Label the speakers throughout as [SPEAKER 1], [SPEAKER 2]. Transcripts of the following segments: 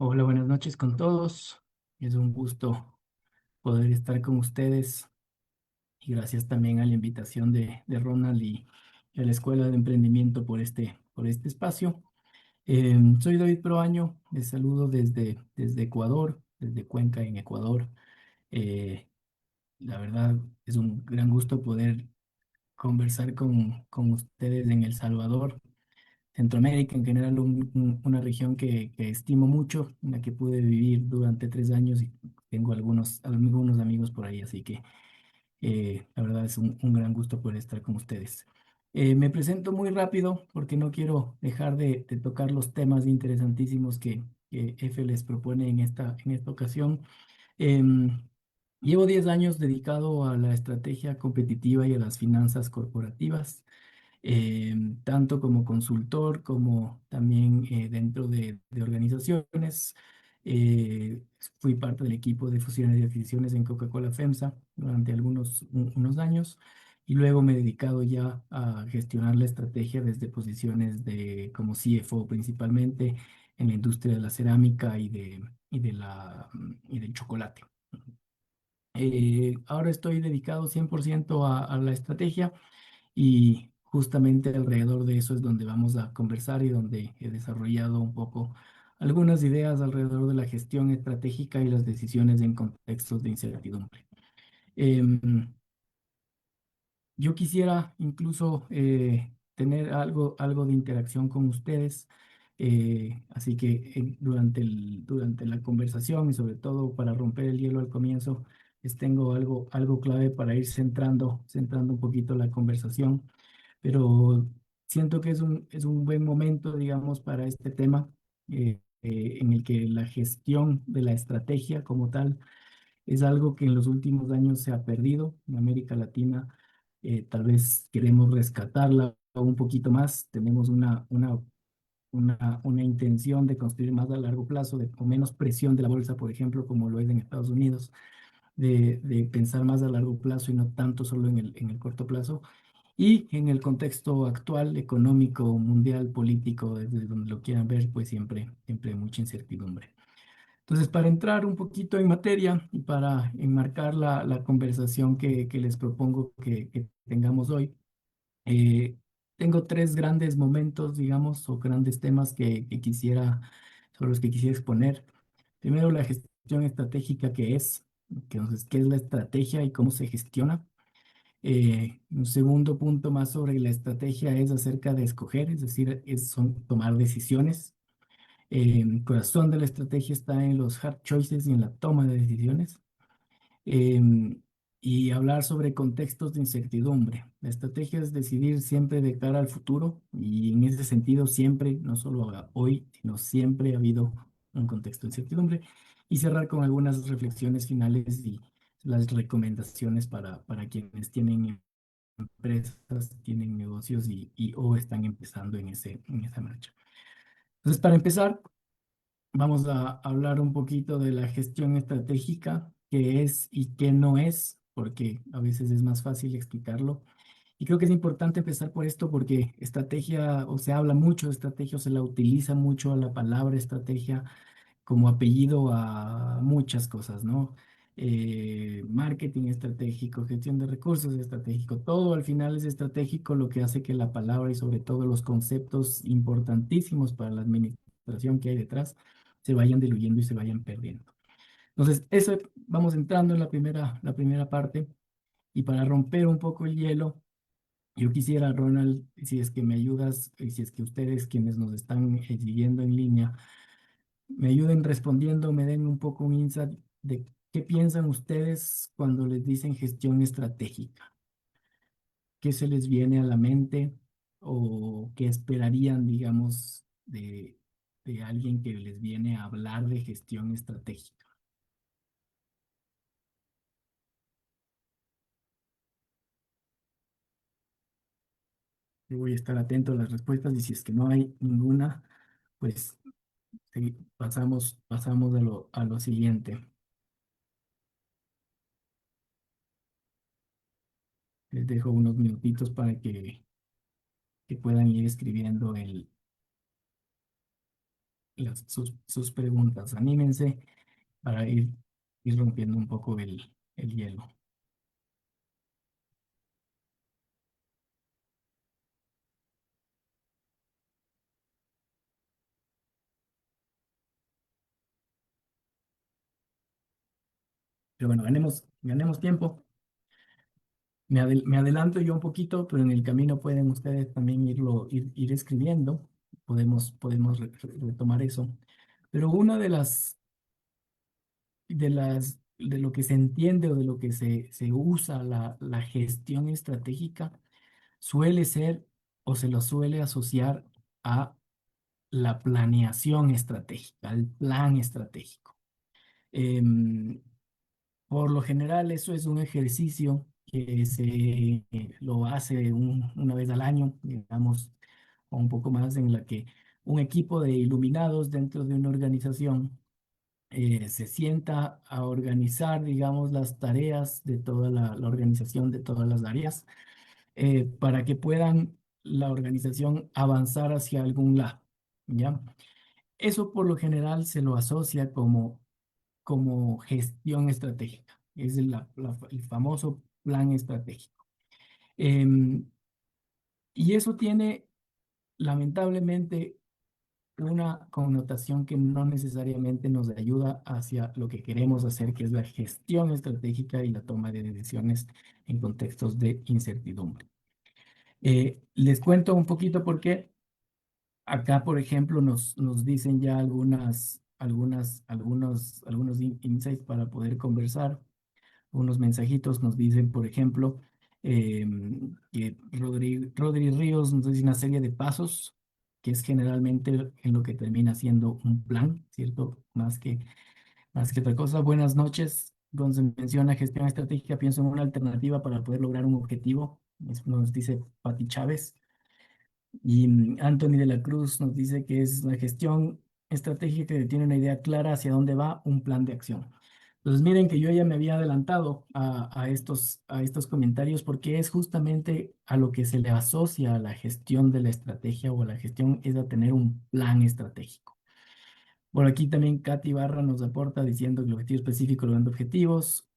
[SPEAKER 1] Hola, buenas noches con todos. Es un gusto poder estar con ustedes y gracias también a la invitación de Ronald y a la Escuela de Emprendimiento por este espacio. Soy David Proaño, les saludo desde Ecuador, desde Cuenca en Ecuador. Eh, la verdad es un gran gusto poder conversar con ustedes en El Salvador. Centroamérica en general, una región que estimo mucho, en la que pude vivir durante 3 años y tengo algunos amigos por ahí, así que la verdad es un gran gusto poder estar con ustedes. Me presento muy rápido porque no quiero dejar de tocar los temas interesantísimos que F les propone en esta ocasión. Em, Llevo 10 años dedicado a la estrategia competitiva y a las finanzas corporativas, tanto como consultor como también dentro de organizaciones. Fui parte del equipo de fusiones y adquisiciones en Coca-Cola FEMSA durante unos años y luego me he dedicado ya a gestionar la estrategia desde posiciones como CFO principalmente en la industria de la cerámica y del chocolate. Ahora estoy dedicado 100% a la estrategia y justamente alrededor de eso es donde vamos a conversar y donde he desarrollado un poco algunas ideas alrededor de la gestión estratégica y las decisiones en contextos de incertidumbre. Em, yo quisiera incluso tener algo de interacción con ustedes, así que durante la conversación y sobre todo para romper el hielo al comienzo, les tengo algo clave para ir centrando un poquito la conversación, pero siento que es un buen momento, digamos, para este tema en el que la gestión de la estrategia como tal es algo que en los últimos años se ha perdido en América Latina. Tal vez queremos rescatarla un poquito más. Tenemos una intención de construir más a largo plazo, con menos presión de la bolsa, por ejemplo, como lo es en Estados Unidos, de pensar más a largo plazo y no tanto solo en el corto plazo. Y en el contexto actual, económico, mundial, político, desde donde lo quieran ver, pues siempre hay mucha incertidumbre. Entonces, para entrar un poquito en materia y para enmarcar la conversación que les propongo que tengamos hoy, eh, tengo tres grandes momentos, digamos, o grandes temas sobre los que quisiera exponer. Primero, la gestión estratégica entonces, ¿qué es la estrategia y cómo se gestiona? Un segundo punto más sobre la estrategia es acerca de escoger, es decir, son tomar decisiones. El corazón de la estrategia está en los hard choices y en la toma de decisiones. Em, y hablar sobre contextos de incertidumbre. La estrategia es decidir siempre de cara al futuro y en ese sentido siempre, no solo hoy, sino siempre ha habido un contexto de incertidumbre. Y cerrar con algunas reflexiones finales y las recomendaciones para quienes tienen empresas, tienen negocios o están empezando en esa marcha. Entonces, para empezar, vamos a hablar un poquito de la gestión estratégica, qué es y qué no es, porque a veces es más fácil explicarlo. Y creo que es importante empezar por esto porque estrategia, o se habla mucho de estrategia, o se la utiliza mucho a la palabra estrategia como apellido a muchas cosas, ¿no? Marketing estratégico, gestión de recursos estratégico, todo al final es estratégico, lo que hace que la palabra y sobre todo los conceptos importantísimos para la administración que hay detrás se vayan diluyendo y se vayan perdiendo. Entonces, vamos entrando en la primera parte y para romper un poco el hielo, yo quisiera, Ronald, si es que me ayudas y si es que ustedes quienes nos están siguiendo en línea, me ayuden respondiendo, me den un poco un insight de qué piensan ustedes cuando les dicen gestión estratégica. ¿Qué se les viene a la mente o qué esperarían, digamos, de alguien que les viene a hablar de gestión estratégica? Yo voy a estar atento a las respuestas y si es que no hay ninguna, pues pasamos a lo siguiente. Les dejo unos minutitos para que puedan ir escribiendo sus preguntas. Anímense para ir rompiendo un poco el hielo. Pero bueno, ganemos tiempo. Me adelanto yo un poquito, pero en el camino pueden ustedes también ir escribiendo. Podemos retomar eso. Pero una de lo que se entiende o de lo que se usa la gestión estratégica suele ser o se lo suele asociar a la planeación estratégica, al plan estratégico. Em, por lo general, eso es un ejercicio que lo hace una vez al año, digamos, o un poco más, en la que un equipo de iluminados dentro de una organización se sienta a organizar, digamos, las tareas de toda la organización, de todas las áreas, para que puedan la organización avanzar hacia algún lado, ¿ya? Eso por lo general se lo asocia como gestión estratégica. Es el famoso plan estratégico. Em, y eso tiene, lamentablemente, una connotación que no necesariamente nos ayuda hacia lo que queremos hacer, que es la gestión estratégica y la toma de decisiones en contextos de incertidumbre. Les cuento un poquito por qué. Acá, por ejemplo, nos dicen ya algunos insights para poder conversar. Unos mensajitos nos dicen, por ejemplo, que Rodri Ríos nos dice una serie de pasos, que es generalmente en lo que termina siendo un plan, ¿cierto? Más que otra cosa. Buenas noches. Donde menciona gestión estratégica, pienso en una alternativa para poder lograr un objetivo. Nos dice Pati Chávez. Y Anthony de la Cruz nos dice que es la gestión estratégica que tiene una idea clara hacia dónde va un plan de acción. Entonces miren que yo ya me había adelantado a estos comentarios porque es justamente a lo que se le asocia a la gestión de la estrategia o a la gestión es a tener un plan estratégico. Por aquí también Katy Barra nos aporta diciendo que el objetivo específico logrando objetivos.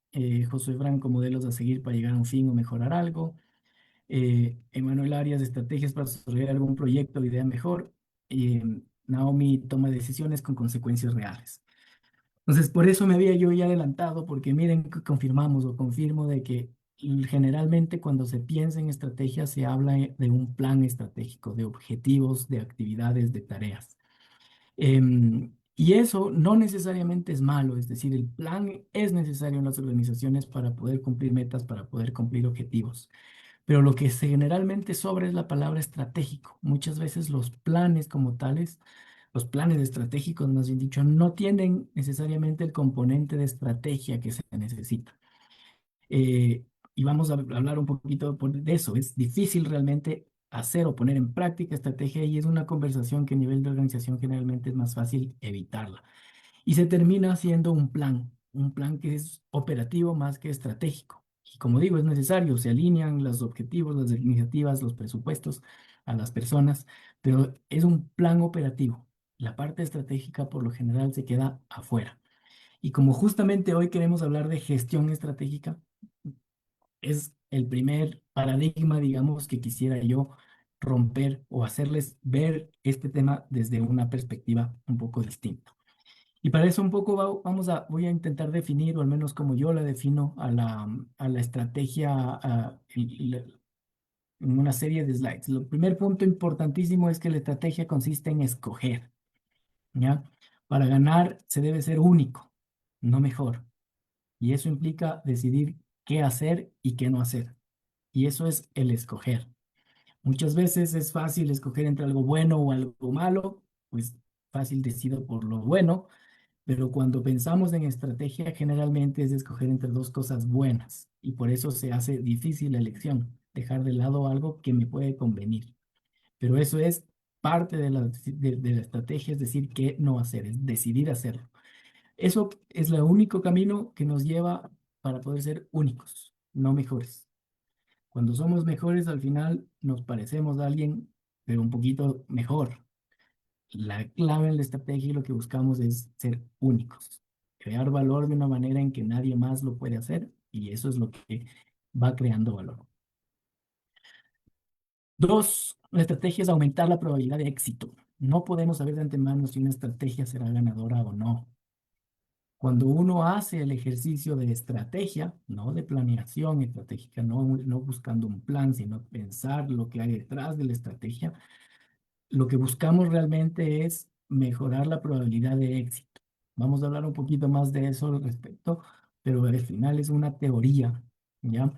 [SPEAKER 1] Josué Franco, modelos a seguir para llegar a un fin o mejorar algo. Emanuel Arias, estrategias para desarrollar algún proyecto o idea mejor. Eh, Naomi toma decisiones con consecuencias reales. Entonces, por eso me había yo ya adelantado, porque miren que confirmamos o confirmo de que generalmente cuando se piensa en estrategia se habla de un plan estratégico, de objetivos, de actividades, de tareas. Y eso no necesariamente es malo, es decir, el plan es necesario en las organizaciones para poder cumplir metas, para poder cumplir objetivos. Pero lo que generalmente sobra es la palabra estratégico. Muchas veces los planes como tales, los planes estratégicos, más bien dicho, no tienen necesariamente el componente de estrategia que se necesita. Eh, y vamos a hablar un poquito de eso. Es difícil realmente hacer o poner en práctica estrategia y es una conversación que a nivel de organización generalmente es más fácil evitarla. Y se termina haciendo un plan que es operativo más que estratégico. Y como digo, es necesario, se alinean los objetivos, las iniciativas, los presupuestos a las personas, pero es un plan operativo. La parte estratégica por lo general se queda afuera. Y como justamente hoy queremos hablar de gestión estratégica, es el primer paradigma, digamos, que quisiera yo romper o hacerles ver este tema desde una perspectiva un poco distinta. Y para eso un poco voy a intentar definir, o al menos como yo la defino, a la estrategia en una serie de slides. El primer punto importantísimo es que la estrategia consiste en escoger, ¿ya? Para ganar se debe ser único, no mejor. Y eso implica decidir qué hacer y qué no hacer. Y eso es el escoger. Muchas veces es fácil escoger entre algo bueno o algo malo, pues fácil decido por lo bueno, pero cuando pensamos en estrategia, generalmente es escoger entre dos cosas buenas y por eso se hace difícil la elección, dejar de lado algo que me puede convenir. Pero eso es parte de la estrategia, es decir, qué no hacer, es decidir hacerlo. Eso es el único camino que nos lleva para poder ser únicos, no mejores. Cuando somos mejores, al final nos parecemos a alguien, pero un poquito mejor. La clave en la estrategia y lo que buscamos es ser únicos, crear valor de una manera en que nadie más lo puede hacer y eso es lo que va creando valor. Dos, la estrategia es aumentar la probabilidad de éxito. No podemos saber de antemano si una estrategia será ganadora o no. Cuando uno hace el ejercicio de estrategia, no de planeación estratégica, no buscando un plan, sino pensar lo que hay detrás de la estrategia, lo que buscamos realmente es mejorar la probabilidad de éxito. Vamos a hablar un poquito más de eso al respecto, pero al final es una teoría, ¿ya?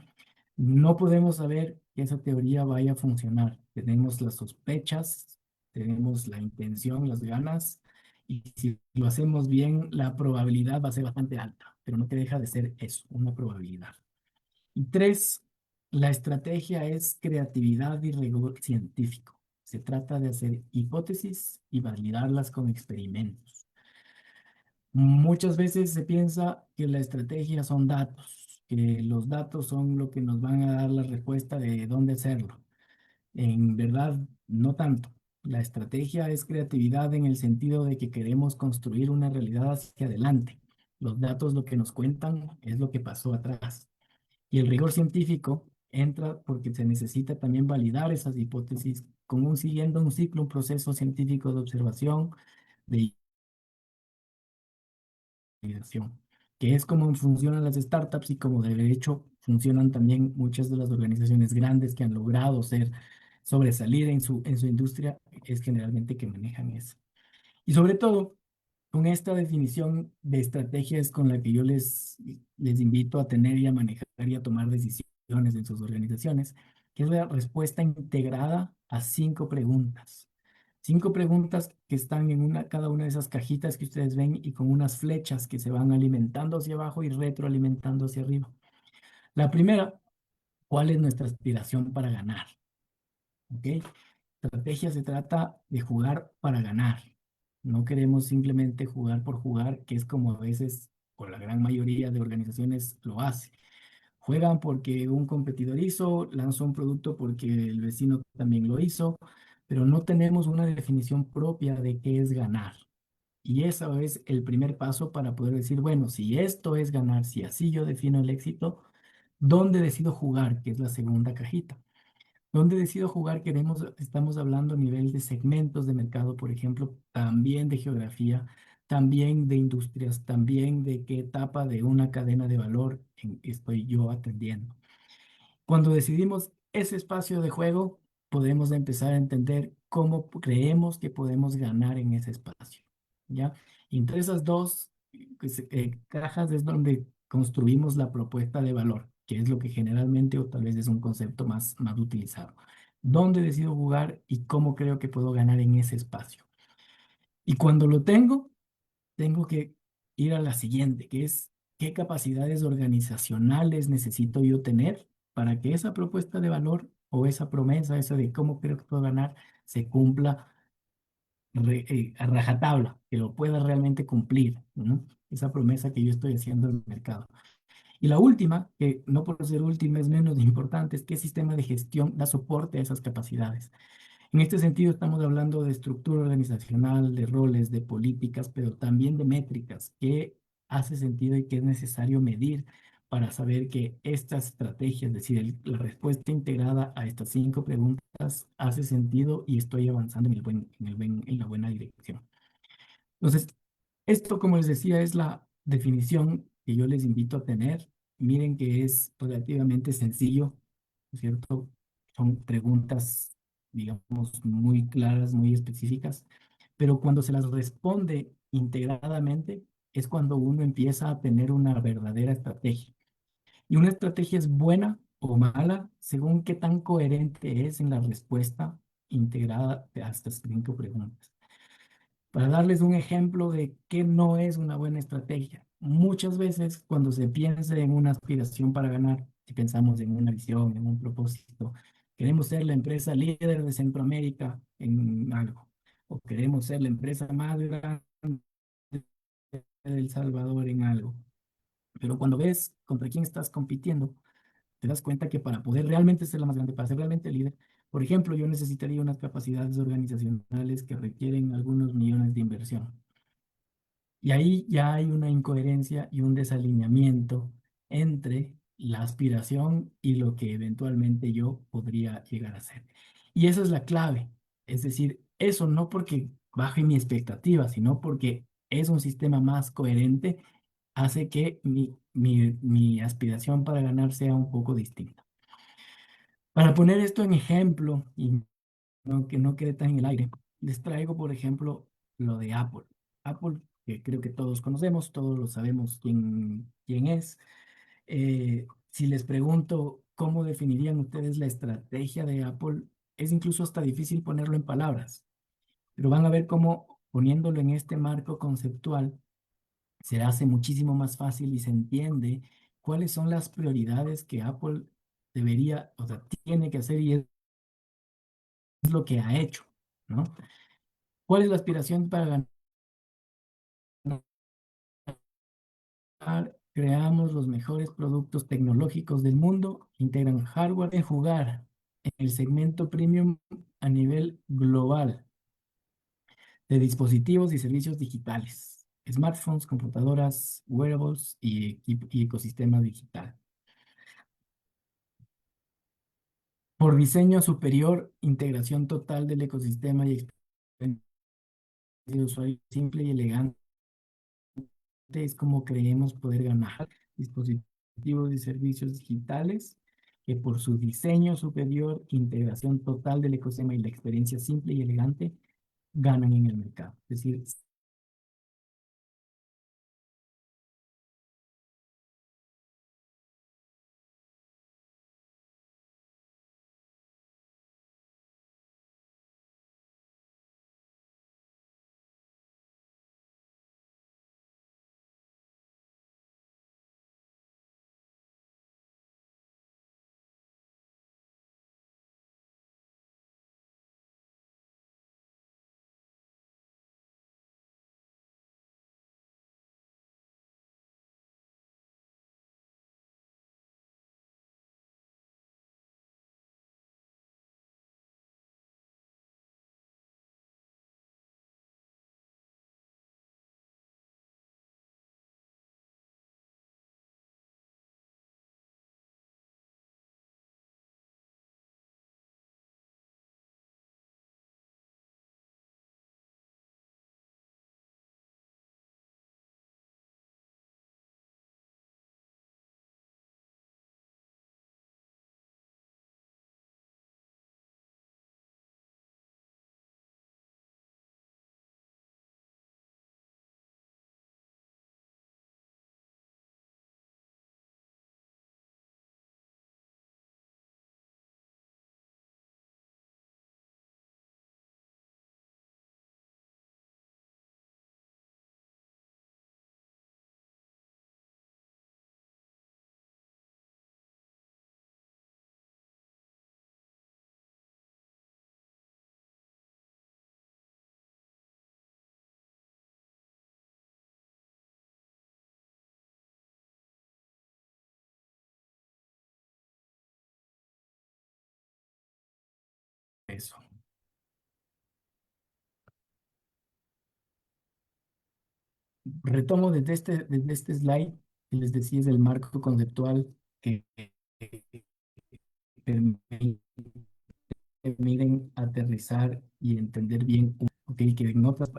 [SPEAKER 1] No podemos saber que esa teoría vaya a funcionar. Tenemos las sospechas, tenemos la intención, las ganas, y si lo hacemos bien, la probabilidad va a ser bastante alta, pero no te deja de ser eso, una probabilidad. Y tres, la estrategia es creatividad y rigor científico. Se trata de hacer hipótesis y validarlas con experimentos. Muchas veces se piensa que la estrategia son datos, que los datos son lo que nos van a dar la respuesta de dónde hacerlo. En verdad, no tanto. La estrategia es creatividad en el sentido de que queremos construir una realidad hacia adelante. Los datos lo que nos cuentan es lo que pasó atrás. Y el rigor científico entra porque se necesita también validar esas hipótesis siguiendo un ciclo, un proceso científico de observación, de investigación, que es como funcionan las startups y como de hecho funcionan también muchas de las organizaciones grandes que han logrado sobresalir en su industria, es generalmente que manejan eso. Y sobre todo, con esta definición de estrategias con la que yo les invito a tener y a manejar y a tomar decisiones en sus organizaciones, que es la respuesta integrada a 5 preguntas. 5 preguntas que están en cada una de esas cajitas que ustedes ven y con unas flechas que se van alimentando hacia abajo y retroalimentando hacia arriba. La primera, ¿cuál es nuestra aspiración para ganar? ¿Ok? Estrategia se trata de jugar para ganar. No queremos simplemente jugar por jugar, que es como a veces, o la gran mayoría de organizaciones lo hace. Juegan porque un competidor hizo, lanzó un producto porque el vecino también lo hizo, pero no tenemos una definición propia de qué es ganar. Y eso es el primer paso para poder decir, bueno, si esto es ganar, si así yo defino el éxito, ¿dónde decido jugar? Que es la segunda cajita. ¿Dónde decido jugar? Estamos hablando a nivel de segmentos de mercado, por ejemplo, también de geografía, también de industrias, también de qué etapa de una cadena de valor estoy yo atendiendo. Cuando decidimos ese espacio de juego, podemos empezar a entender cómo creemos que podemos ganar en ese espacio, ¿ya? Y entre esas dos cajas es donde construimos la propuesta de valor, que es lo que generalmente o tal vez es un concepto más utilizado. ¿Dónde decido jugar y cómo creo que puedo ganar en ese espacio? Y cuando lo tengo que ir a la siguiente, que es qué capacidades organizacionales necesito yo tener para que esa propuesta de valor o esa promesa, esa de cómo creo que puedo ganar, se cumpla a rajatabla, que lo pueda realmente cumplir, ¿no? Esa promesa que yo estoy haciendo al mercado. Y la última, que no por ser última es menos importante, es qué sistema de gestión da soporte a esas capacidades. En este sentido, estamos hablando de estructura organizacional, de roles, de políticas, pero también de métricas, que hace sentido y que es necesario medir para saber que esta estrategia, es decir, la respuesta integrada a estas 5 preguntas, hace sentido y estoy avanzando en la buena dirección. Entonces, esto, como les decía, es la definición que yo les invito a tener. Miren que es relativamente sencillo, ¿no es cierto? Son preguntas, digamos, muy claras, muy específicas, pero cuando se las responde integradamente es cuando uno empieza a tener una verdadera estrategia. Y una estrategia es buena o mala según qué tan coherente es en la respuesta integrada a estas 5 preguntas. Para darles un ejemplo de qué no es una buena estrategia. Muchas veces cuando se piensa en una aspiración para ganar, si pensamos en una visión, en un propósito, queremos ser la empresa líder de Centroamérica en algo, o queremos ser la empresa más grande de El Salvador en algo. Pero cuando ves contra quién estás compitiendo, te das cuenta que para poder realmente ser la más grande, para ser realmente líder, Por ejemplo, yo necesitaría unas capacidades organizacionales que requieren algunos millones de inversión. Y ahí ya hay una incoherencia y un desalineamiento entre la aspiración y lo que eventualmente yo podría llegar a ser. Y esa es la clave. Es decir, eso no porque baje mi expectativa, sino porque es un sistema más coherente, hace que mi aspiración para ganar sea un poco distinta. Para poner esto en ejemplo y que no quede tan en el aire, les traigo, por ejemplo, lo de Apple. Apple, que creo que todos conocemos, todos lo sabemos quién es. Si les pregunto cómo definirían ustedes la estrategia de Apple, es incluso hasta difícil ponerlo en palabras, pero van a ver cómo poniéndolo en este marco conceptual se hace muchísimo más fácil y se entiende cuáles son las prioridades que Apple debería, o sea, tiene que hacer y es lo que ha hecho, ¿no? ¿Cuál es la aspiración para ganar? Creamos los mejores productos tecnológicos del mundo, integran hardware en jugar en el segmento premium a nivel global de dispositivos y servicios digitales, smartphones, computadoras, wearables y ecosistema digital. Por diseño superior, integración total del ecosistema y experiencia de usuario simple y elegante es como creemos poder ganar dispositivos y servicios digitales que por su diseño superior, integración total del ecosistema y la experiencia simple y elegante ganan en el mercado. Es decir, eso. Retomo desde este slide que les decía es el marco conceptual que permite permiten aterrizar y entender bien, ok, que en otras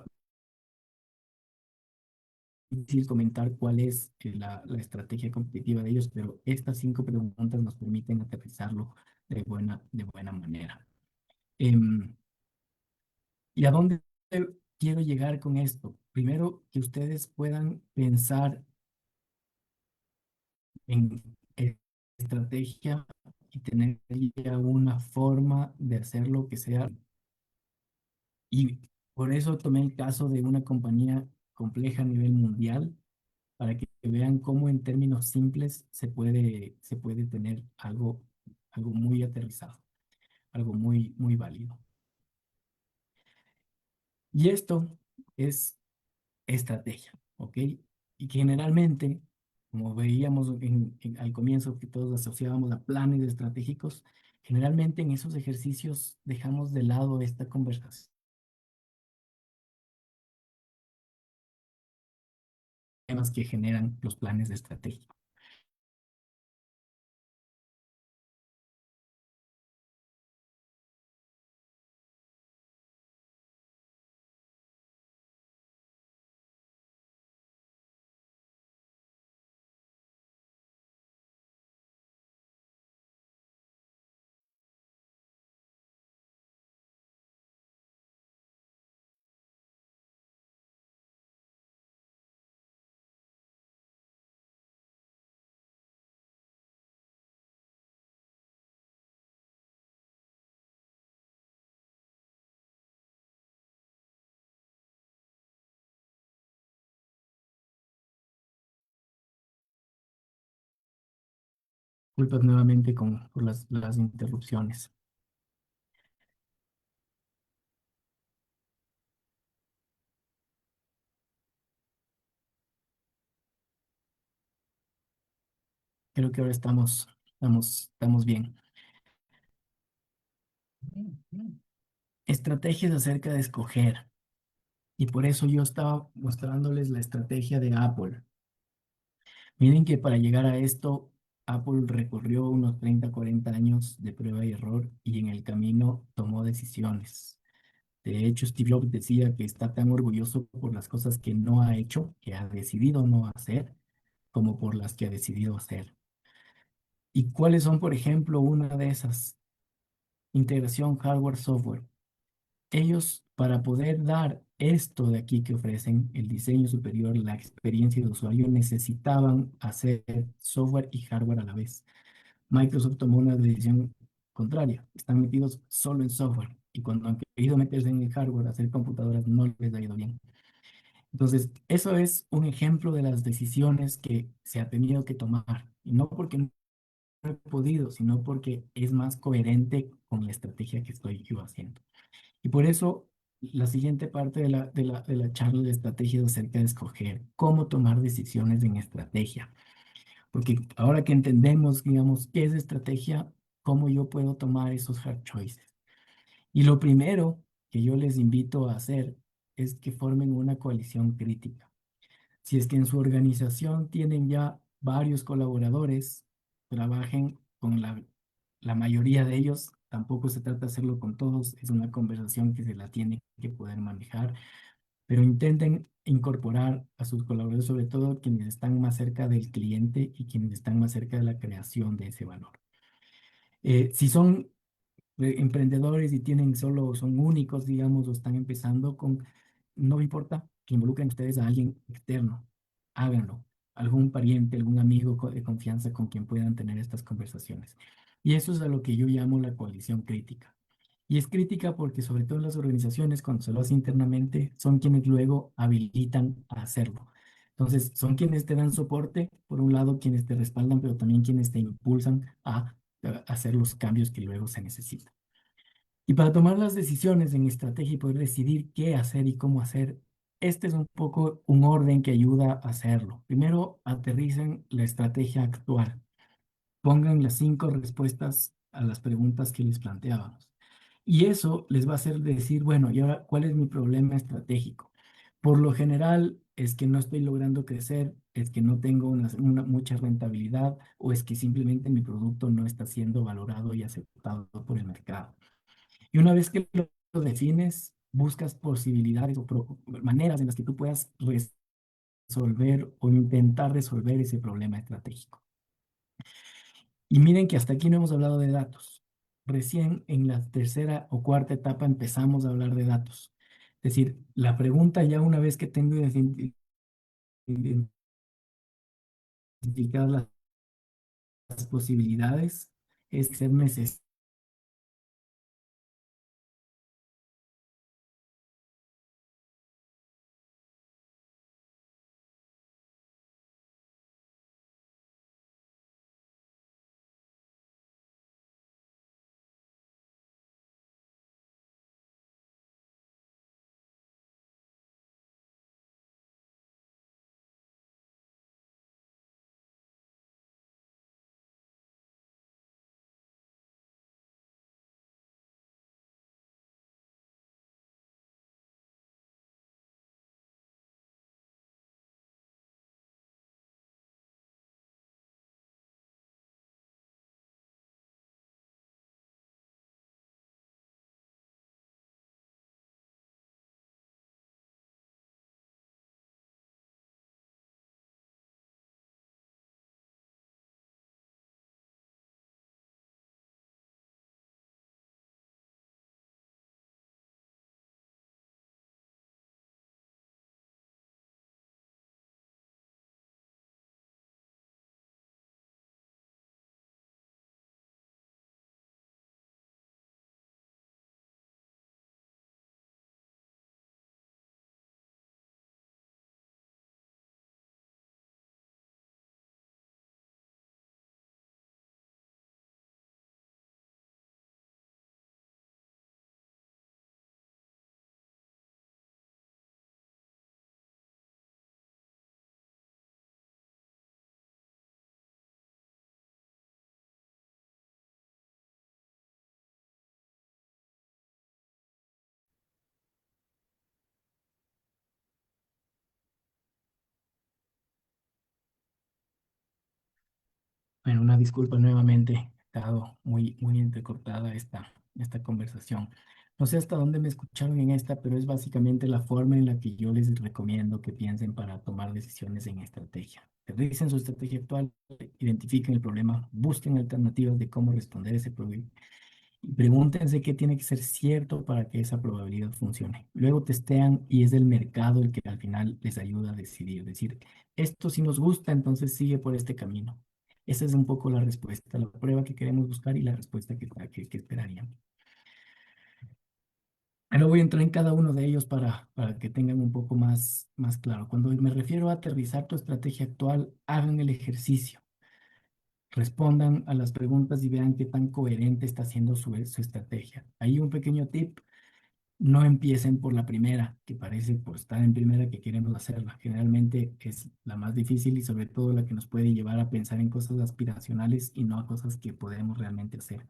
[SPEAKER 1] difícil comentar cuál es la estrategia competitiva de ellos, pero estas 5 preguntas nos permiten aterrizarlo de buena manera. ¿Y a dónde quiero llegar con esto? Primero, que ustedes puedan pensar en estrategia y tener ya una forma de hacer lo que sea. Y por eso tomé el caso de una compañía compleja a nivel mundial para que vean cómo en términos simples se puede tener algo muy aterrizado, algo muy válido. Y esto es estrategia, ¿ok? Y generalmente, como veíamos al comienzo que todos asociábamos a planes estratégicos, Generalmente en esos ejercicios dejamos de lado esta conversación, temas que generan los planes de estrategia. Culpas nuevamente por las interrupciones. Creo que ahora estamos bien. Estrategias acerca de escoger. Y por eso yo estaba mostrándoles la estrategia de Apple. Miren que para llegar a esto, Apple recorrió unos 30, 40 años de prueba y error y en el camino tomó decisiones. De hecho, Steve Jobs decía que está tan orgulloso por las cosas que no ha hecho, que ha decidido no hacer, como por las que ha decidido hacer. ¿Y cuáles son, por ejemplo, una de esas? Integración hardware-software. Ellos, para poder dar esto de aquí que ofrecen, el diseño superior, la experiencia de usuario, necesitaban hacer software y hardware a la vez. Microsoft tomó una decisión contraria. Están metidos solo en software. Y cuando han querido meterse en el hardware, hacer computadoras, no les ha ido bien. Entonces, eso es un ejemplo de las decisiones que se ha tenido que tomar. Y no porque no he podido, sino porque es más coherente con la estrategia que estoy yo haciendo. Y por eso la siguiente parte de la charla de estrategia es acerca de escoger cómo tomar decisiones en estrategia. Porque ahora que entendemos, digamos, qué es estrategia, cómo yo puedo tomar esos hard choices. Y lo primero que yo les invito a hacer es que formen una coalición crítica. Si es que en su organización tienen ya varios colaboradores, trabajen con la mayoría de ellos. Tampoco se trata de hacerlo con todos, es una conversación que se la tiene que poder manejar, pero intenten incorporar a sus colaboradores, sobre todo quienes están más cerca del cliente y quienes están más cerca de la creación de ese valor. Si son emprendedores y tienen solo, son únicos, digamos, o están empezando con, no importa que involucren ustedes a alguien externo, háganlo, algún pariente, algún amigo de confianza con quien puedan tener estas conversaciones. Y eso es a lo que yo llamo la coalición crítica. Y es crítica porque sobre todo en las organizaciones, cuando se lo hace internamente, son quienes luego habilitan a hacerlo. Entonces, son quienes te dan soporte, por un lado, quienes te respaldan, pero también quienes te impulsan a hacer los cambios que luego se necesitan. Y para tomar las decisiones en estrategia y poder decidir qué hacer y cómo hacer, este es un poco un orden que ayuda a hacerlo. Primero, aterricen la estrategia actual. Pongan las 5 respuestas a las preguntas que les planteábamos. Y eso les va a hacer decir, bueno, ¿y ahora cuál es mi problema estratégico? Por lo general es que no estoy logrando crecer, es que no tengo mucha rentabilidad o es que simplemente mi producto no está siendo valorado y aceptado por el mercado. Y una vez que lo defines, buscas posibilidades o maneras en las que tú puedas resolver o intentar resolver ese problema estratégico. Y miren que hasta aquí no hemos hablado de datos. Recién en la tercera o cuarta etapa empezamos a hablar de datos. Es decir, la pregunta ya una vez que tengo identificadas las posibilidades es ser necesario Bueno, una disculpa nuevamente, ha estado muy entrecortada esta conversación. No sé hasta dónde me escucharon en esta, pero es básicamente la forma en la que yo les recomiendo que piensen para tomar decisiones en estrategia. Revisen su estrategia actual, identifiquen el problema, busquen alternativas de cómo responder ese problema y pregúntense qué tiene que ser cierto para que esa probabilidad funcione. Luego testean y es el mercado el que al final les ayuda a decidir. Decir, esto si nos gusta, entonces sigue por este camino. Esa es un poco la respuesta, la prueba que queremos buscar y la respuesta que esperaríamos. Ahora voy a entrar en cada uno de ellos para que tengan un poco más claro. Cuando me refiero a aterrizar tu estrategia actual, hagan el ejercicio. Respondan a las preguntas y vean qué tan coherente está siendo su estrategia. Ahí un pequeño tip: no empiecen por la primera, que parece por estar en primera que queremos hacerla. Generalmente es la más difícil y sobre todo la que nos puede llevar a pensar en cosas aspiracionales y no a cosas que podemos realmente hacer.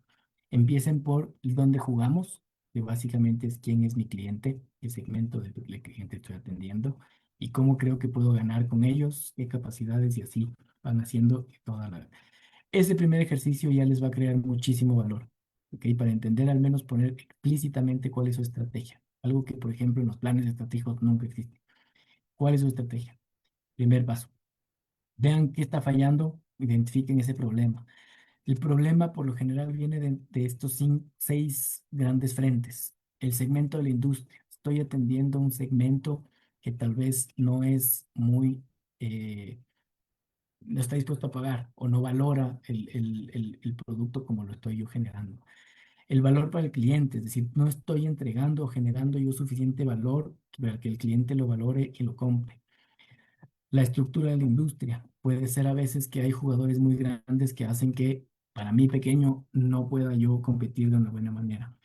[SPEAKER 1] Empiecen por dónde jugamos, que básicamente es quién es mi cliente, qué segmento de cliente estoy atendiendo y cómo creo que puedo ganar con ellos, qué capacidades, y así van haciendo toda la... Ese primer ejercicio ya les va a crear muchísimo valor, ¿ok? Para entender, al menos poner explícitamente cuál es su estrategia. Algo que, por ejemplo, en los planes estratégicos nunca existe. ¿Cuál es su estrategia? Primer paso. Vean qué está fallando, identifiquen ese problema. El problema por lo general viene de estos seis grandes frentes. El segmento de la industria. Estoy atendiendo un segmento que tal vez no es muy... no está dispuesto a pagar o no valora el producto como lo estoy yo generando. El valor para el cliente, es decir, no estoy entregando o generando yo suficiente valor para que el cliente lo valore y lo compre. La estructura de la industria. Puede ser a veces que hay jugadores muy grandes que hacen que para mí pequeño no pueda yo competir de una buena manera.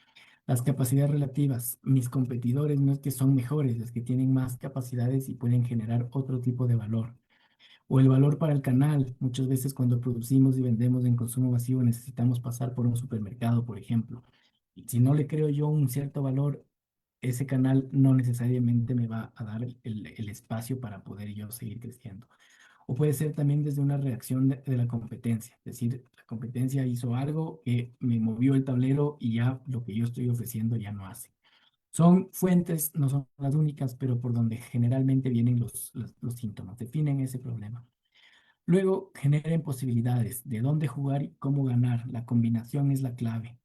[SPEAKER 1] Las capacidades relativas. Mis competidores no es que son mejores, es que tienen más capacidades y pueden generar otro tipo de valor. O el valor para el canal. Muchas veces cuando producimos y vendemos en consumo masivo necesitamos pasar por un supermercado, por ejemplo. Y si no le creo yo un cierto valor, ese canal no necesariamente me va a dar el espacio para poder yo seguir creciendo. O puede ser también desde una reacción de la competencia. Es decir, la competencia hizo algo que me movió el tablero y ya lo que yo estoy ofreciendo ya no hace. Son fuentes, no son las únicas, pero por donde generalmente vienen los síntomas, definen ese problema. Luego generen posibilidades de dónde jugar y cómo ganar. La combinación es la clave.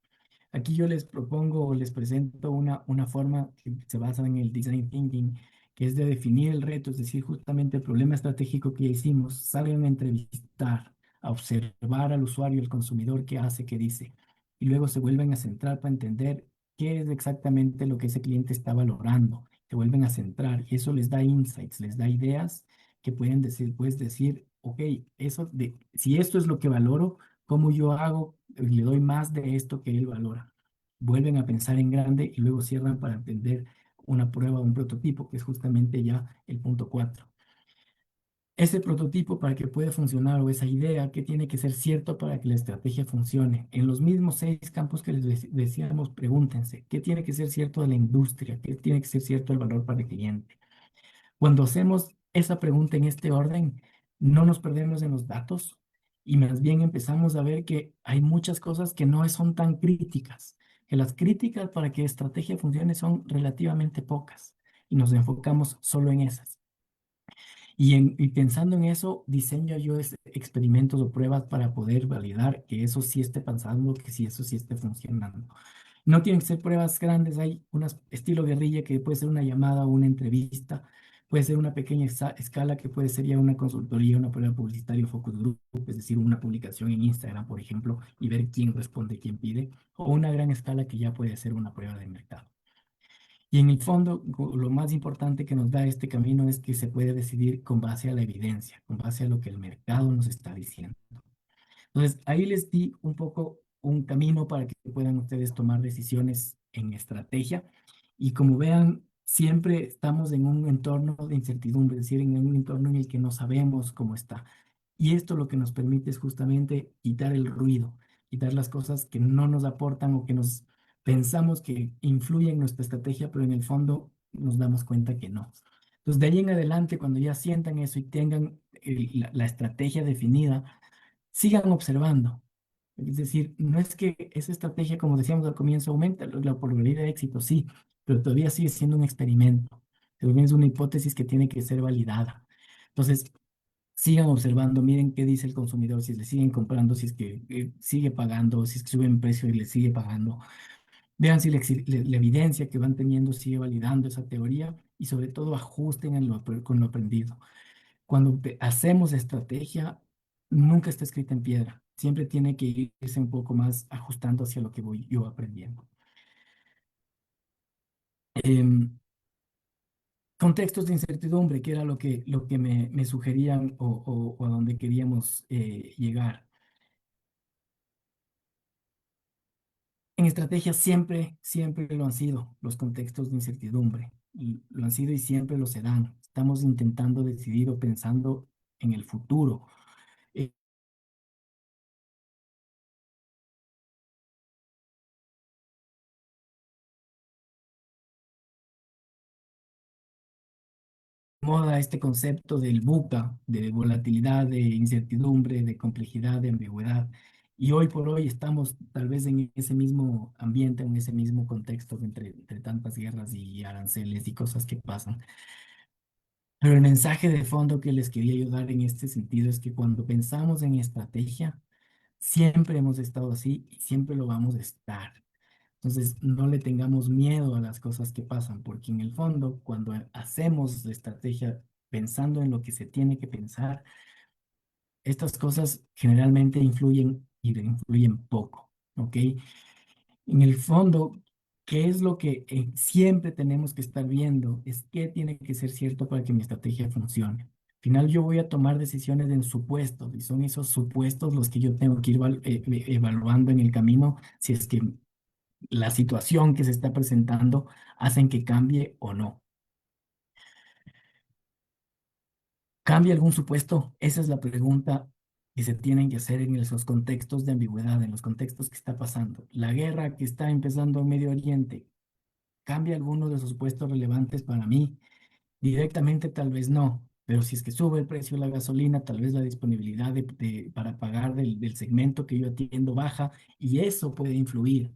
[SPEAKER 1] Aquí yo les propongo o les presento una forma que se basa en el design thinking, que es de definir el reto, es decir, justamente el problema estratégico que ya hicimos. Salgan a entrevistar, a observar al usuario, al consumidor, qué hace, qué dice, y luego se vuelven a centrar para entender qué es exactamente lo que ese cliente está valorando. Se vuelven a centrar y eso les da insights, les da ideas que pueden decir, puedes decir, ok, si esto es lo que valoro, ¿cómo yo hago? Le doy más de esto que él valora. Vuelven a pensar en grande y luego cierran para entender una prueba, un prototipo, que es justamente ya el punto 4. Ese prototipo, para que pueda funcionar, o esa idea que tiene que ser cierto para que la estrategia funcione. En los mismos seis campos que les decíamos, pregúntense, ¿qué tiene que ser cierto de la industria? ¿Qué tiene que ser cierto del valor para el cliente? Cuando hacemos esa pregunta en este orden, no nos perdemos en los datos y más bien empezamos a ver que hay muchas cosas que no son tan críticas, que las críticas para que la estrategia funcione son relativamente pocas y nos enfocamos solo en esas. Y pensando en eso, diseño yo experimentos o pruebas para poder validar que eso sí esté pasando, que sí eso sí esté funcionando. No tienen que ser pruebas grandes, hay un estilo guerrilla que puede ser una llamada o una entrevista, puede ser una pequeña escala que puede ser ya una consultoría, una prueba publicitaria, focus group, es decir, una publicación en Instagram, por ejemplo, y ver quién responde, quién pide, o una gran escala que ya puede ser una prueba de mercado. Y en el fondo, lo más importante que nos da este camino es que se puede decidir con base a la evidencia, con base a lo que el mercado nos está diciendo. Entonces, ahí les di un poco un camino para que puedan ustedes tomar decisiones en estrategia. Y como vean, siempre estamos en un entorno de incertidumbre, es decir, en un entorno en el que no sabemos cómo está. Y esto lo que nos permite es justamente quitar el ruido, quitar las cosas que no nos aportan o que nos pensamos que influyen en nuestra estrategia, pero en el fondo nos damos cuenta que no. Entonces, de ahí en adelante, cuando ya sientan eso y tengan la estrategia definida, sigan observando. Es decir, no es que esa estrategia, como decíamos al comienzo, aumenta la probabilidad de éxito, sí, pero todavía sigue siendo un experimento. Todavía es una hipótesis que tiene que ser validada. Entonces, sigan observando, miren qué dice el consumidor, si le siguen comprando, si es que sigue pagando, si es que sube en precio y le sigue pagando. Vean si la evidencia que van teniendo sigue validando esa teoría y sobre todo ajusten con lo aprendido. Cuando hacemos estrategia, nunca está escrita en piedra. Siempre tiene que irse un poco más ajustando hacia lo que voy yo aprendiendo. Em, Contextos de incertidumbre, que era lo que me sugerían o a donde queríamos llegar. En estrategia siempre, siempre lo han sido los contextos de incertidumbre. Y lo han sido y siempre lo serán. Estamos intentando decidir o pensando en el futuro. Eh, Moda este concepto del VUCA, de volatilidad, de incertidumbre, de complejidad, de ambigüedad. Y hoy por hoy estamos tal vez en ese mismo ambiente, en ese mismo contexto entre tantas guerras y aranceles y cosas que pasan. Pero el mensaje de fondo que les quería ayudar en este sentido es que cuando pensamos en estrategia, siempre hemos estado así y siempre lo vamos a estar. Entonces, no le tengamos miedo a las cosas que pasan, porque en el fondo, cuando hacemos la estrategia pensando en lo que se tiene que pensar, estas cosas generalmente influyen y influyen poco, ¿ok? En el fondo, ¿qué es lo que siempre tenemos que estar viendo? Es qué tiene que ser cierto para que mi estrategia funcione. Al final yo voy a tomar decisiones en supuestos y son esos supuestos los que yo tengo que ir evaluando en el camino si es que la situación que se está presentando hacen que cambie o no. ¿Cambia algún supuesto? Esa es la pregunta que se tienen que hacer en esos contextos de ambigüedad, en los contextos que está pasando. La guerra que está empezando en Medio Oriente, ¿cambia alguno de esos supuestos relevantes para mí? Directamente tal vez no, pero si es que sube el precio de la gasolina, tal vez la disponibilidad para pagar del segmento que yo atiendo baja y eso puede influir.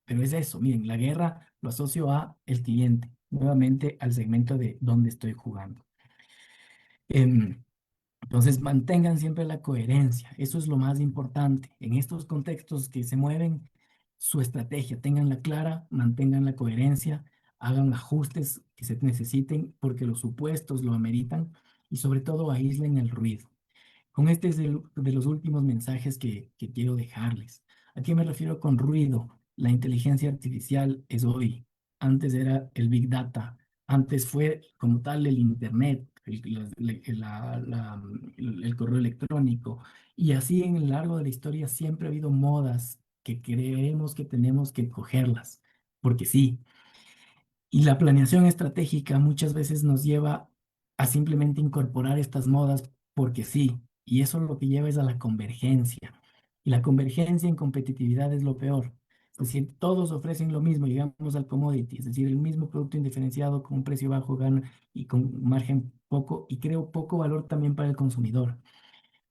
[SPEAKER 1] Pero es eso, miren, la guerra lo asocio a el cliente, nuevamente al segmento de donde estoy jugando. Em, entonces, mantengan siempre la coherencia, eso es lo más importante. En estos contextos que se mueven, su estrategia, tenganla clara, mantengan la coherencia, hagan ajustes que se necesiten porque los supuestos lo ameritan y sobre todo aíslen el ruido. Con este es de los últimos mensajes que quiero dejarles. ¿A qué me refiero con ruido? La inteligencia artificial es hoy. Antes era el Big Data. Antes fue como tal el Internet, el correo electrónico. Y así en el largo de la historia siempre ha habido modas que creemos que tenemos que cogerlas. Porque sí, y la planeación estratégica muchas veces nos lleva a simplemente incorporar estas modas porque sí, y eso lo que lleva es a la convergencia. Y la convergencia en competitividad es lo peor. Es decir, todos ofrecen lo mismo, llegamos al commodity, es decir, el mismo producto indiferenciado con un precio bajo gana y con margen poco, y creo poco valor también para el consumidor.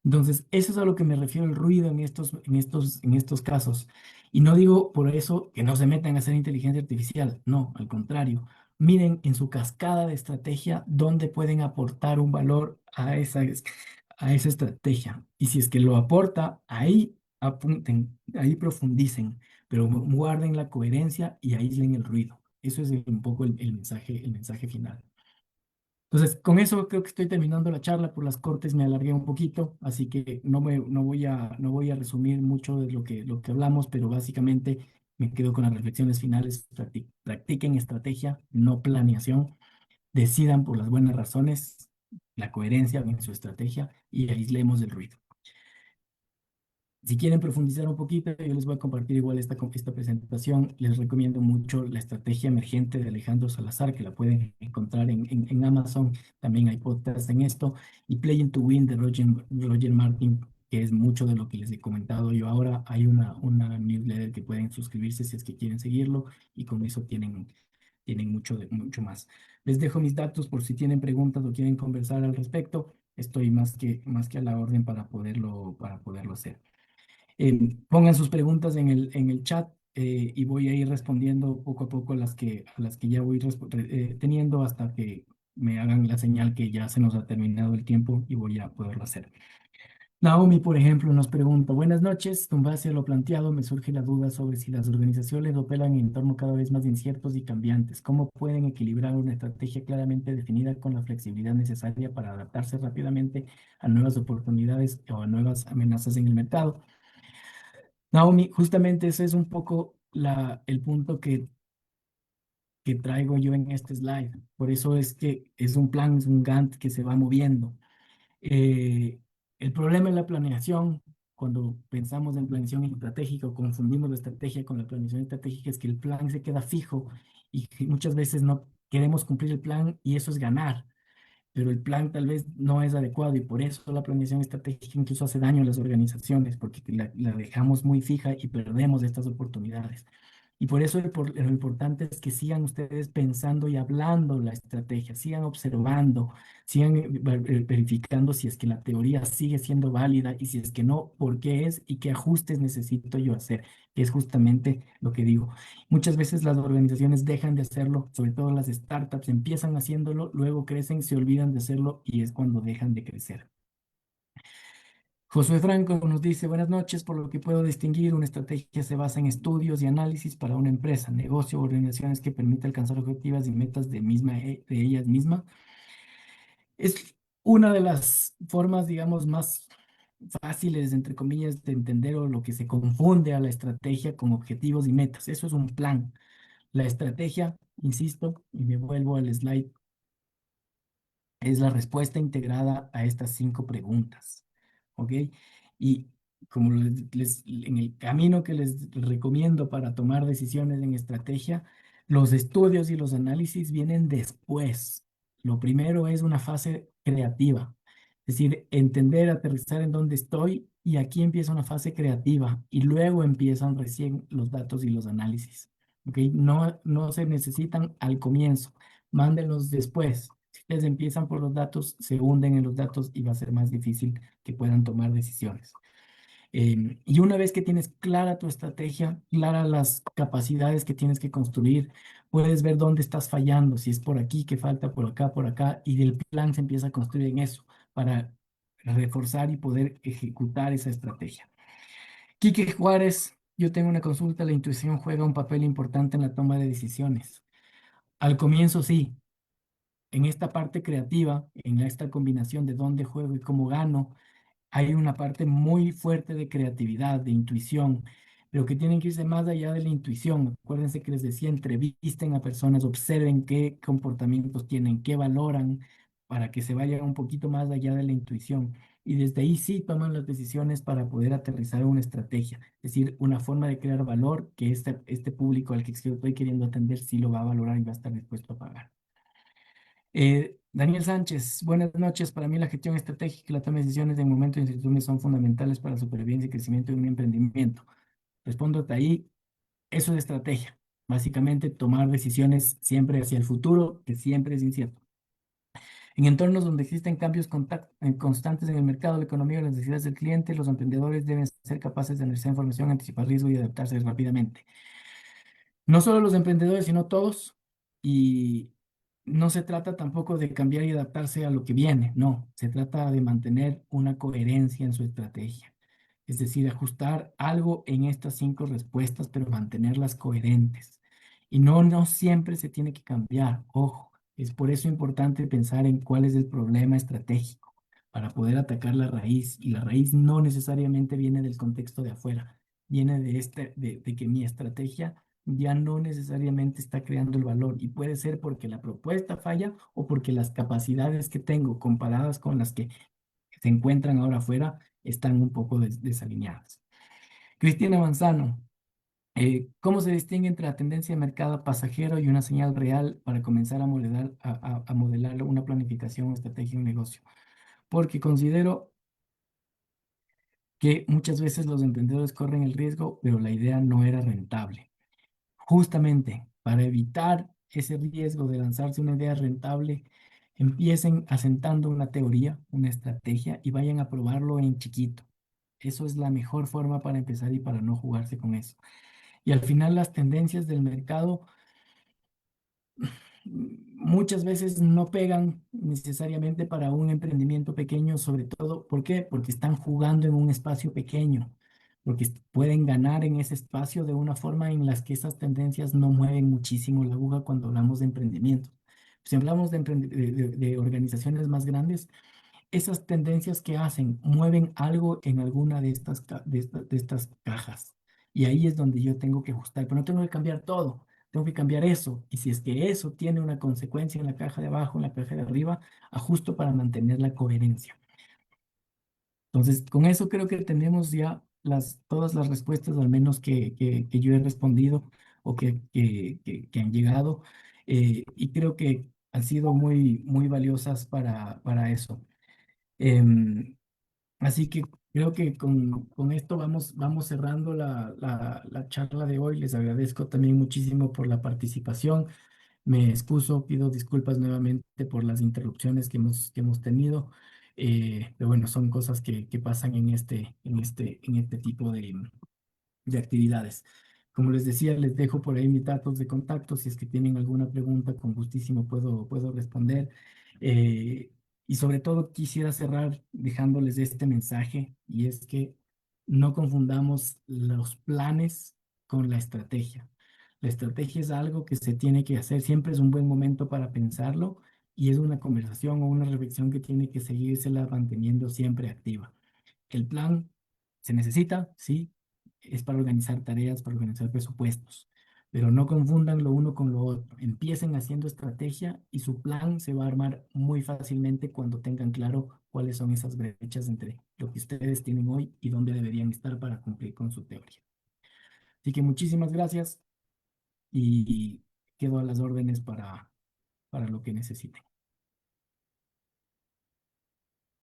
[SPEAKER 1] Entonces, eso es a lo que me refiero el ruido en estos casos. Y no digo por eso que no se metan a hacer inteligencia artificial, no, al contrario. Miren en su cascada de estrategia dónde pueden aportar un valor a esa estrategia. Y si es que lo aporta, ahí apunten, ahí profundicen, pero guarden la coherencia y aíslen el ruido. Eso es un poco el mensaje final. Entonces, con eso creo que estoy terminando la charla. Por las cortes me alargué un poquito, así que no voy a resumir mucho de lo que hablamos, pero básicamente me quedo con las reflexiones finales. Practiquen estrategia, no planeación. Decidan por las buenas razones, la coherencia en su estrategia y aislemos el ruido. Si quieren profundizar un poquito, yo les voy a compartir igual esta presentación. Les recomiendo mucho la estrategia emergente de Alejandro Salazar, que la pueden encontrar en Amazon. También hay podcasts en esto. Y Playing to Win de Roger Martin, que es mucho de lo que les he comentado yo ahora. Hay una newsletter que pueden suscribirse si es que quieren seguirlo y con eso tienen tienen mucho más. Les dejo mis datos por si tienen preguntas o quieren conversar al respecto. Estoy más que a la orden para poderlo hacer. Pongan sus preguntas en el chat y voy a ir respondiendo poco a poco a las que ya voy teniendo hasta que me hagan la señal que ya se nos ha terminado el tiempo y voy a poderlo hacer. Naomi, por ejemplo, nos pregunta, buenas noches, con base a lo planteado me surge la duda sobre si las organizaciones operan en entornos cada vez más inciertos y cambiantes. ¿Cómo pueden equilibrar una estrategia claramente definida con la flexibilidad necesaria para adaptarse rápidamente a nuevas oportunidades o a nuevas amenazas en el mercado? Naomi, justamente ese es un poco el punto que traigo yo en este slide. Por eso es que es un plan, es un Gantt que se va moviendo. Eh, el problema en la planeación, cuando pensamos en planeación estratégica o confundimos la estrategia con la planeación estratégica, es que el plan se queda fijo y que muchas veces no queremos cumplir el plan y eso es ganar, pero el plan tal vez no es adecuado y por eso la planeación estratégica incluso hace daño a las organizaciones, porque la dejamos muy fija y perdemos estas oportunidades. Y por eso lo importante es que sigan ustedes pensando y hablando la estrategia, sigan observando, sigan verificando si es que la teoría sigue siendo válida y si es que no, por qué es y qué ajustes necesito yo hacer, que es justamente lo que digo. Muchas veces las organizaciones dejan de hacerlo, sobre todo las startups empiezan haciéndolo, luego crecen, se olvidan de hacerlo y es cuando dejan de crecer. Josué Franco nos dice, buenas noches, por lo que puedo distinguir, una estrategia se basa en estudios y análisis para una empresa, negocio o organizaciones que permite alcanzar objetivos y metas de ellas mismas. Es una de las formas, digamos, más fáciles, entre comillas, de entender o lo que se confunde a la estrategia con objetivos y metas. Eso es un plan. La estrategia, insisto, y me vuelvo al slide, es la respuesta integrada a estas 5 preguntas. ¿Ok? Y como en el camino que les recomiendo para tomar decisiones en estrategia, los estudios y los análisis vienen después. Lo primero es una fase creativa, es decir, entender, aterrizar en dónde estoy y aquí empieza una fase creativa y luego empiezan recién los datos y los análisis. ¿Ok? No se necesitan al comienzo, mándenlos después. Si ustedes empiezan por los datos, se hunden en los datos y va a ser más difícil que puedan tomar decisiones. Y una vez que tienes clara tu estrategia, clara las capacidades que tienes que construir, puedes ver dónde estás fallando, si es por aquí, que falta por acá, y el plan se empieza a construir en eso para reforzar y poder ejecutar esa estrategia. Quique Juárez, yo tengo una consulta, la intuición juega un papel importante en la toma de decisiones. Al comienzo sí, en esta parte creativa, en esta combinación de dónde juego y cómo gano, hay una parte muy fuerte de creatividad, de intuición, pero que tienen que irse más allá de la intuición. Acuérdense que les decía, entrevisten a personas, observen qué comportamientos tienen, qué valoran, para que se vayan un poquito más allá de la intuición. Y desde ahí sí toman las decisiones para poder aterrizar una estrategia, es decir, una forma de crear valor que este público al que estoy queriendo atender sí lo va a valorar y va a estar dispuesto a pagar. Daniel Sánchez, buenas noches. Para mí la gestión estratégica y la toma de decisiones en momentos de incertidumbre son fundamentales para la supervivencia y crecimiento de un emprendimiento. Respondo hasta ahí, eso es estrategia. Básicamente tomar decisiones siempre hacia el futuro, que siempre es incierto. En entornos donde existen cambios constantes en el mercado, la economía y las necesidades del cliente, los emprendedores deben ser capaces de analizar información, anticipar riesgo y adaptarse rápidamente. No solo los emprendedores, sino todos. Y no se trata tampoco de cambiar y adaptarse a lo que viene, no, se trata de mantener una coherencia en su estrategia. Es decir, ajustar algo en estas 5 respuestas, pero mantenerlas coherentes. Y no siempre se tiene que cambiar, ojo. Es por eso importante pensar en cuál es el problema estratégico para poder atacar la raíz. Y la raíz no necesariamente viene del contexto de afuera, viene de que mi estrategia ya no necesariamente está creando el valor y puede ser porque la propuesta falla o porque las capacidades que tengo comparadas con las que se encuentran ahora afuera están un poco desalineadas. Cristina Manzano, ¿cómo se distingue entre la tendencia de mercado pasajero y una señal real para comenzar a modelar una planificación, estrategia y un negocio? Porque considero que muchas veces los emprendedores corren el riesgo, pero la idea no era rentable. Justamente para evitar ese riesgo de lanzarse una idea rentable, empiecen asentando una teoría, una estrategia y vayan a probarlo en chiquito. Eso es la mejor forma para empezar y para no jugarse con eso. Y al final las tendencias del mercado muchas veces no pegan necesariamente para un emprendimiento pequeño, sobre todo, ¿por qué? Porque están jugando en un espacio pequeño, porque pueden ganar en ese espacio de una forma en las que esas tendencias no mueven muchísimo la aguja cuando hablamos de emprendimiento. Si hablamos de organizaciones más grandes, esas tendencias que hacen mueven algo en alguna de de estas cajas. Y ahí es donde yo tengo que ajustar, pero no tengo que cambiar todo, tengo que cambiar eso. Y si es que eso tiene una consecuencia en la caja de abajo, en la caja de arriba, ajusto para mantener la coherencia. Entonces, con eso creo que tenemos ya todas las respuestas, al menos que yo he respondido o que han llegado. Y creo que han sido muy valiosas para eso. Em, Así que creo que con esto vamos cerrando la charla de hoy. Les agradezco también muchísimo por la participación. Me excuso, pido disculpas nuevamente por las interrupciones que hemos tenido. Pero bueno, son cosas que pasan en este tipo de actividades. Como les decía, les dejo por ahí mis datos de contacto. Si es que tienen alguna pregunta, con gustísimo puedo responder. Eh, y sobre todo quisiera cerrar dejándoles este mensaje, y es que no confundamos los planes con la estrategia. La estrategia es algo que se tiene que hacer, siempre es un buen momento para pensarlo y es una conversación o una reflexión que tiene que seguírsela manteniendo siempre activa. El plan se necesita, sí, es para organizar tareas, para organizar presupuestos, pero no confundan lo uno con lo otro. Empiecen haciendo estrategia y su plan se va a armar muy fácilmente cuando tengan claro cuáles son esas brechas entre lo que ustedes tienen hoy y dónde deberían estar para cumplir con su teoría. Así que muchísimas gracias y quedo a las órdenes para lo que necesiten.